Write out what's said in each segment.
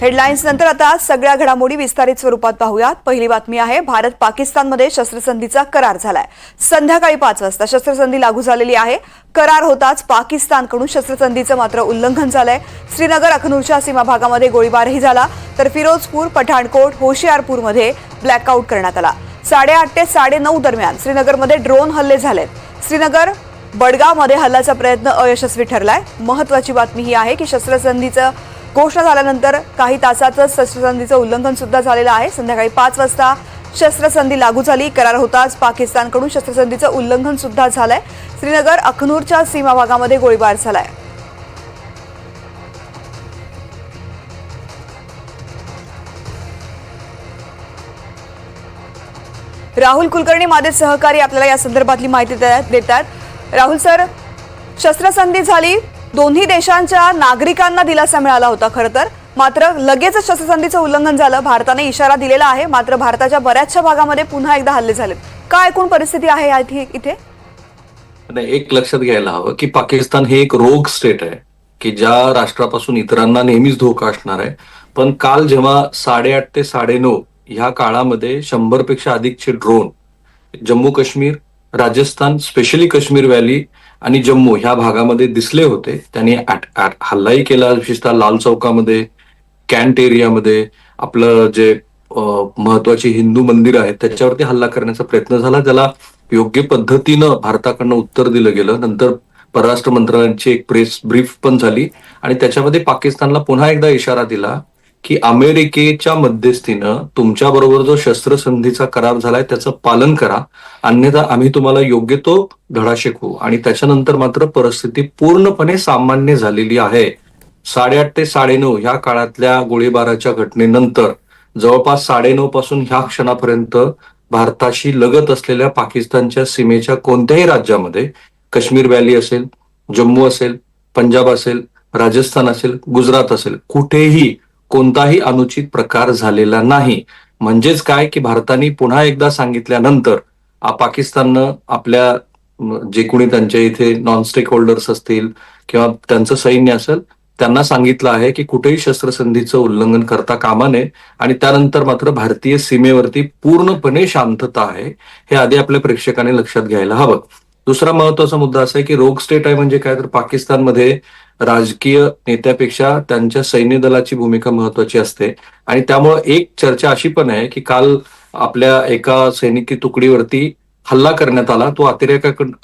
Headlines नंतर आता सगळ्या घडामोडी विस्तारित स्वरूपात पाहूयात। पहिली बातमी आहे, भारत पाकिस्तानमध्ये शस्त्रसंधीचा करार झालाय। संध्याकाळी 5 वाजता शस्त्रसंधी लागू झालेली आहे। करार होताच पाकिस्तानकडून शस्त्रसंधीचं मात्र उल्लंघन झालंय। श्रीनगर अखनूरच्या सीमा भागामध्ये गोळीबारही झाला, तर फिरोजपूर, पठाणकोट, होशियारपूरमध्ये ब्लॅकआउट करण्यात आला। 8:30 ते 9:30 दरम्यान श्रीनगरमध्ये ड्रोन हल्ले झालेत। श्रीनगर बडगावमध्ये हल्ल्याचा प्रयत्न अयशस्वी ठरलाय। महत्त्वाची बातमी ही आहे की शस्त्रसंधीचं घोषणा झाल्यानंतर काही तासातच शस्त्रसंधीचं उल्लंघन सुद्धा झालेलं आहे। संध्याकाळी 5 वाजता शस्त्रसंधी लागू झाली। करार होताच पाकिस्तानकडून शस्त्रसंधीचं उल्लंघन सुद्धा झालंय। श्रीनगर अखनूरच्या सीमा भागामध्ये गोळीबार झालाय। राहुल कुलकर्णी माझे सहकारी आपल्याला या संदर्भातली माहिती देतात। राहुल सर, शस्त्रसंधी झाली, दोन्ही देशांच्या नागरिकांना दिलासा मिळाला होता खरं तर, मात्र लगेचच शस्त्रसंधीचं उल्लंघन झालं। भारताने इशारा दिलेला आहे, मात्र भारताच्या बऱ्याचशा भागामध्ये पुन्हा एकदा हल्ले झालेत। काय एकूण परिस्थिती आहे इथे? एक लक्षात घ्यायला हवं की पाकिस्तान हे एक रोग स्टेट आहे की ज्या राष्ट्रापासून इतरांना नेहमीच धोका असणार आहे। पण काल जेव्हा 8:30 ते 9:30 ह्या काळामध्ये 100 पेक्षा अधिकचे drone Jammu Kashmir, Rajasthan, specially Kashmir valley आणि जम्मू ह्या भागामध्ये दिसले होते, त्यांनी हल्लाही केला। विशेषतः लाल चौकामध्ये, कॅन्ट एरियामध्ये आपलं जे महत्वाची हिंदू मंदिर आहेत त्याच्यावरती हल्ला करण्याचा प्रयत्न झाला, ज्याला योग्य पद्धतीनं भारताकडनं उत्तर दिलं गेलं। नंतर परराष्ट्र मंत्रालयाची एक प्रेस ब्रीफ पण झाली आणि त्याच्यामध्ये पाकिस्तानला पुन्हा एकदा इशारा दिला की अमेरिकेच्या मध्यस्थीनं तुमच्या बरोबर जो शस्त्रसंधीचा करार झालाय त्याचं पालन करा, अन्यथा आम्ही तुम्हाला योग्य तो धडा शिकवू। आणि त्याच्यानंतर मात्र परिस्थिती पूर्णपणे सामान्य झालेली आहे। 8:30 ते 9:30 ह्या काळातल्या गोळीबाराच्या घटनेनंतर जवळपास 9:30 पासून ह्या क्षणापर्यंत भारताशी लगत असलेल्या पाकिस्तानच्या सीमेच्या कोणत्याही राज्यामध्ये, काश्मीर व्हॅली असेल, जम्मू असेल, पंजाब असेल, राजस्थान असेल, गुजरात असेल, कुठेही कोणताही अनुचित प्रकार झालेला नाही। म्हणजेच काय की भारताने पुन्हा एकदा सांगितल्यानंतर पाकिस्ताननं आपल्या जे कोणी त्यांच्या इथे नॉन स्टेक होल्डर्स असतील किंवा त्यांचं सैन्य असेल त्यांना सांगितलं आहे की कुठेही शस्त्रसंधीचं उल्लंघन करता कामा नये। आणि त्यानंतर मात्र भारतीय सीमेवरती पूर्णपणे शांतता आहे, हे आधी आपल्या प्रेक्षकांनी लक्षात घ्यायला हवं। दुसरा महत्वाचा मुद्दा असा आहे की रोग स्टेट आहे म्हणजे काय, तर पाकिस्तानमध्ये राजकीय नेत्यापेक्षा त्यांच्या सैन्य दलाची भूमिका महत्वाची असते। आणि त्यामुळं एक चर्चा अशी पण आहे की काल आपल्या एका सैनिकी तुकडीवरती हल्ला करण्यात आला, तो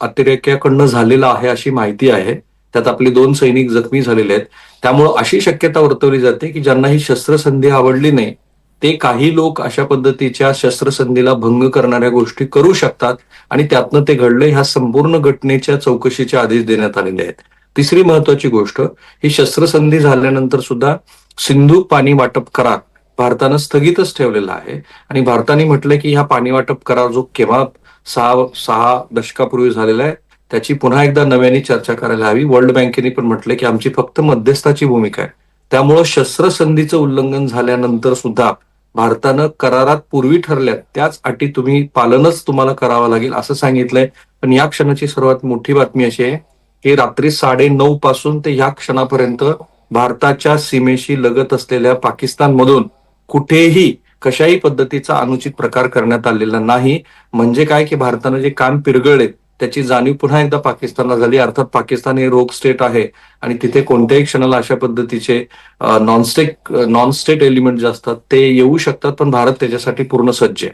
अतिरेक्याकडनं झालेला आहे अशी माहिती आहे। त्यात आपले 2 सैनिक जखमी झालेले आहेत। त्यामुळं अशी शक्यता वर्तवली जाते की ज्यांना ही शस्त्रसंधी आवडली नाही ते काही लोक अशा पद्धतीच्या शस्त्रसंधीला भंग करणाऱ्या गोष्टी करू शकतात आणि त्यातनं ते घडले। ह्या संपूर्ण घटनेच्या चौकशीचे आदेश देण्यात आलेले आहेत। तिसरी महत्वाची गोष्ट, ही शस्त्रसंधी झाल्यानंतर सुद्धा सिंधू पाणी वाटप करार भारतानं स्थगितच ठेवलेला आहे। आणि भारताने म्हटलंय की ह्या पाणी वाटप करार जो केव्हा 6 दशकापूर्वी झालेला आहे त्याची पुन्हा एकदा नव्याने चर्चा करायला हवी। वर्ल्ड बँकेने पण म्हटलंय की आमची फक्त मध्यस्थाची भूमिका आहे। त्यामुळं शस्त्रसंधीचं उल्लंघन झाल्यानंतर सुद्धा भारतानं करारात पूर्वी ठरल्यात त्याच अटी तुम्ही पालनच तुम्हाला करावं लागेल असं सांगितलंय। पण या क्षणाची सर्वात मोठी बातमी अशी आहे की रात्री 9:30 पासून ते ह्या क्षणापर्यंत भारताच्या सीमेशी लगत असलेल्या पाकिस्तानमधून कुठेही कशाही पद्धतीचा अनुचित प्रकार करण्यात आलेला नाही। म्हणजे काय की भारतानं जे कान पिरगळले त्याची जाणीव पुन्हा एकदा पाकिस्तानला झाली। अर्थात पाकिस्तान हे रोग स्टेट आहे आणि तिथे कोणत्याही क्षणाला अशा पद्धतीचे नॉन स्टेट एलिमेंट जे असतात ते येऊ शकतात, पण भारत त्याच्यासाठी पूर्ण सज्ज आहे।